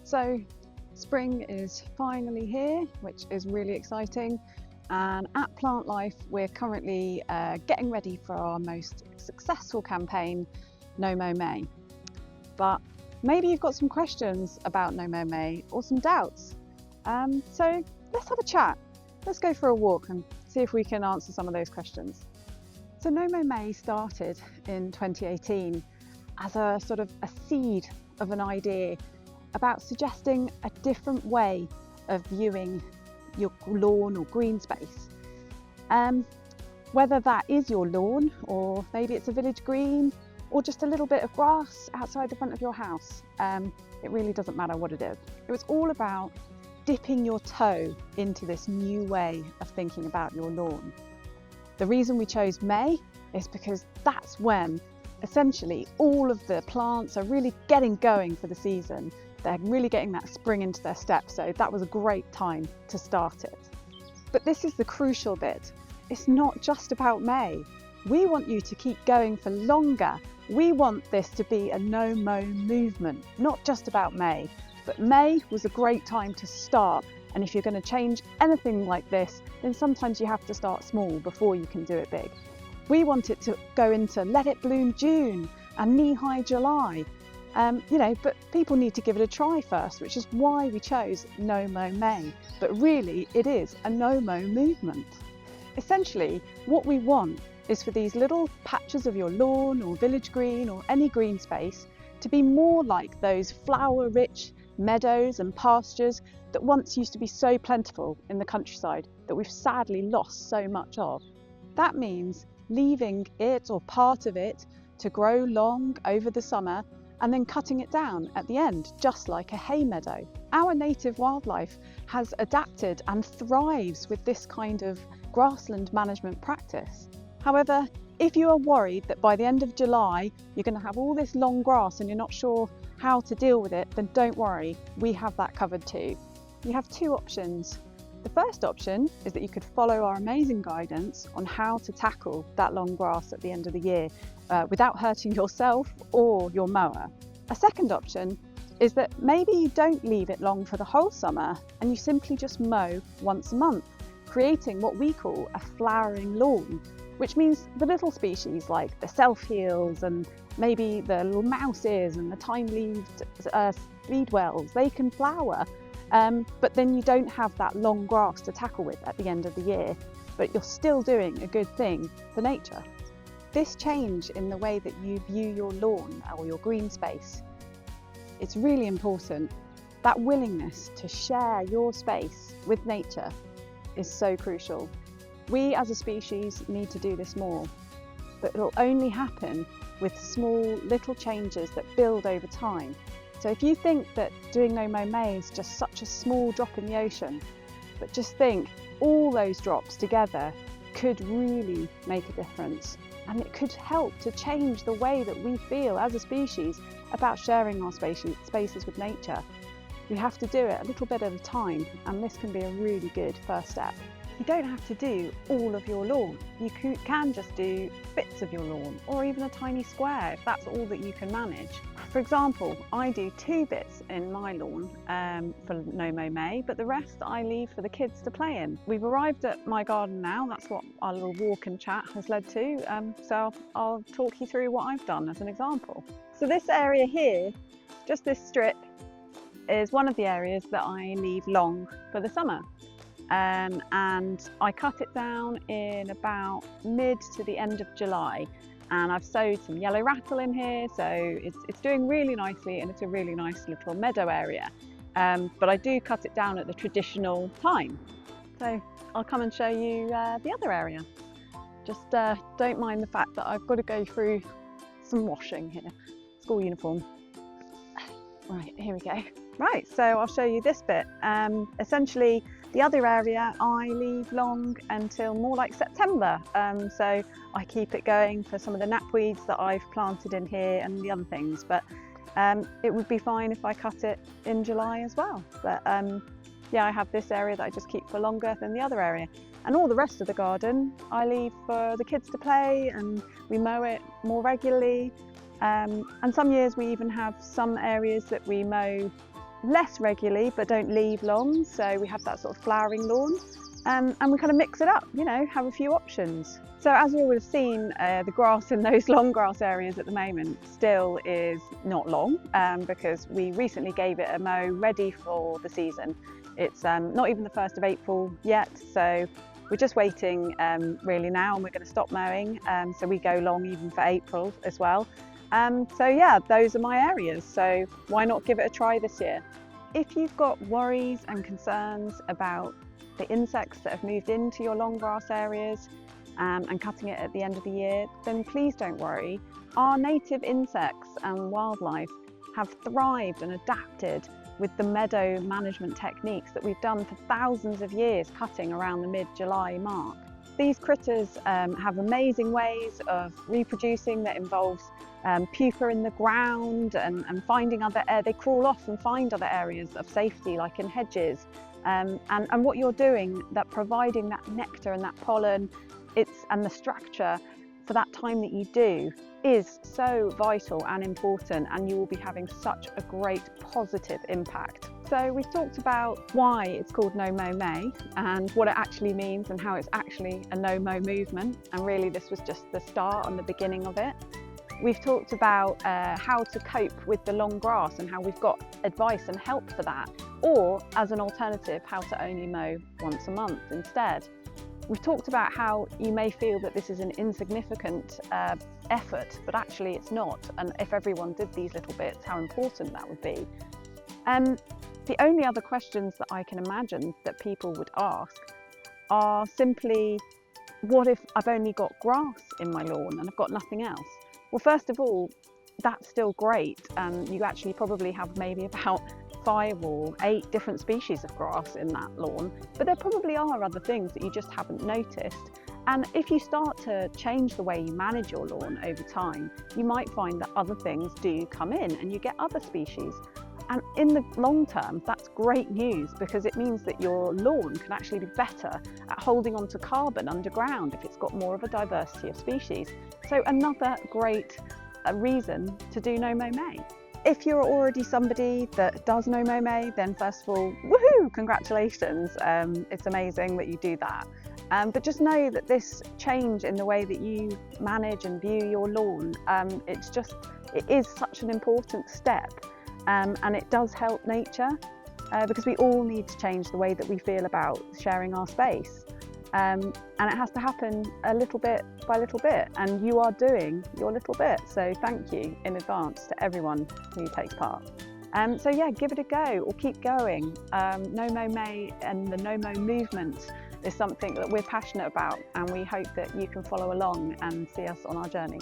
So spring is finally here, which is really exciting. And at Plant Life, we're currently getting ready for our most successful campaign, No Mow May. But maybe you've got some questions about No Mow May or some doubts. So let's have a chat. Let's go for a walk and see if we can answer some of those questions. So No Mow May started in 2018 as a sort of a seed of an idea about suggesting a different way of viewing your lawn or green space. Whether that is your lawn, or maybe it's a village green, or just a little bit of grass outside the front of your house, it really doesn't matter what it is. It was all about dipping your toe into this new way of thinking about your lawn. The reason we chose May is because that's when essentially all of the plants are really getting going for the season. They're really getting that spring into their step, so that was a great time to start it. But this is the crucial bit. It's not just about May. We want you to keep going for longer. We want this to be a no mow movement, not just about May. But May was a great time to start, and if you're going to change anything like this, then sometimes you have to start small before you can do it big. We want it to go into Let It Bloom June and Knee-High July. But people need to give it a try first, which is why we chose No Mow May. But really, it is a no-mow movement. Essentially, what we want is for these little patches of your lawn or village green or any green space to be more like those flower-rich meadows and pastures that once used to be so plentiful in the countryside that we've sadly lost so much of. That means leaving it or part of it to grow long over the summer and then cutting it down at the end, just like a hay meadow. Our native wildlife has adapted and thrives with this kind of grassland management practice. However, if you are worried that by the end of July you're going to have all this long grass and you're not sure how to deal with it, then don't worry, we have that covered too. You have two options. The first option is that you could follow our amazing guidance on how to tackle that long grass at the end of the year without hurting yourself or your mower. A second option is that maybe you don't leave it long for the whole summer and you simply just mow once a month, creating what we call a flowering lawn, which means the little species like the self-heals and maybe the little mouses and the tine-leaved speedwells, they can flower. But then you don't have that long grass to tackle with at the end of the year, but you're still doing a good thing for nature. This change in the way that you view your lawn or your green space, it's really important. That willingness to share your space with nature is so crucial. We as a species need to do this more, but it'll only happen with small little changes that build over time. So if you think that doing No Mow May is just such a small drop in the ocean, but just think all those drops together could really make a difference. And it could help to change the way that we feel as a species about sharing our spaces with nature. We have to do it a little bit at a time, and this can be a really good first step. You don't have to do all of your lawn. You can just do bits of your lawn, or even a tiny square if that's all that you can manage. For example, I do 2 bits in my lawn for No Mow May, but the rest I leave for the kids to play in. We've arrived at my garden now. That's what our little walk and chat has led to. So I'll talk you through what I've done as an example. So this area here, just this strip, is one of the areas that I leave long for the summer. And I cut it down in about mid to the end of July. And I've sowed some yellow rattle in here, so it's doing really nicely, and it's a really nice little meadow area. But I do cut it down at the traditional time. So I'll come and show you the other area. Just don't mind the fact that I've got to go through some washing here. School uniform. Right, here we go. Right, so I'll show you this bit. Essentially, the other area I leave long until more like September. So I keep it going for some of the knapweeds that I've planted in here and the other things. But it would be fine if I cut it in July as well. But yeah, I have this area that I just keep for longer than the other area. And all the rest of the garden I leave for the kids to play, and we mow it more regularly. And some years we even have some areas that we mow less regularly but don't leave long, so we have that sort of flowering lawn, and we kind of mix it up, you know, have a few options. So as you would have seen, the grass in those long grass areas at the moment still is not long, because we recently gave it a mow ready for the season. It's not even the 1st of April yet, so we're just waiting really now, and we're going to stop mowing, so we go long even for April as well. So yeah, those are my areas, so why not give it a try this year? If you've got worries and concerns about the insects that have moved into your long grass areas and cutting it at the end of the year, then please don't worry. Our native insects and wildlife have thrived and adapted with the meadow management techniques that we've done for thousands of years, cutting around the mid-July mark. These critters have amazing ways of reproducing that involves pupa in the ground and finding they crawl off and find other areas of safety, like in hedges. And what you're doing, that providing that nectar and that pollen, and the structure for that time that you do, is so vital and important, and you will be having such a great positive impact. So we've talked about why it's called No Mow May and what it actually means and how it's actually a no-mow movement, and really this was just the start and the beginning of it. We've talked about how to cope with the long grass and how we've got advice and help for that, or as an alternative, how to only mow once a month instead. We've talked about how you may feel that this is an insignificant effort, but actually it's not, and if everyone did these little bits, how important that would be. The only other questions that I can imagine that people would ask are simply, what if I've only got grass in my lawn and I've got nothing else? Well, first of all, that's still great. You actually probably have maybe about 5 or 8 different species of grass in that lawn, but there probably are other things that you just haven't noticed. And if you start to change the way you manage your lawn over time, you might find that other things do come in and you get other species. And in the long term, that's great news, because it means that your lawn can actually be better at holding on to carbon underground if it's got more of a diversity of species. So another great reason to do No Mow May. If you're already somebody that does No Mow May, then first of all, woohoo, congratulations. It's amazing that you do that. But just know that this change in the way that you manage and view your lawn, it is such an important step. And it does help nature, because we all need to change the way that we feel about sharing our space. And it has to happen a little bit by little bit, and you are doing your little bit. So thank you in advance to everyone who takes part. So yeah, give it a go or keep going. No Mow May and the No Mow movement is something that we're passionate about, and we hope that you can follow along and see us on our journey.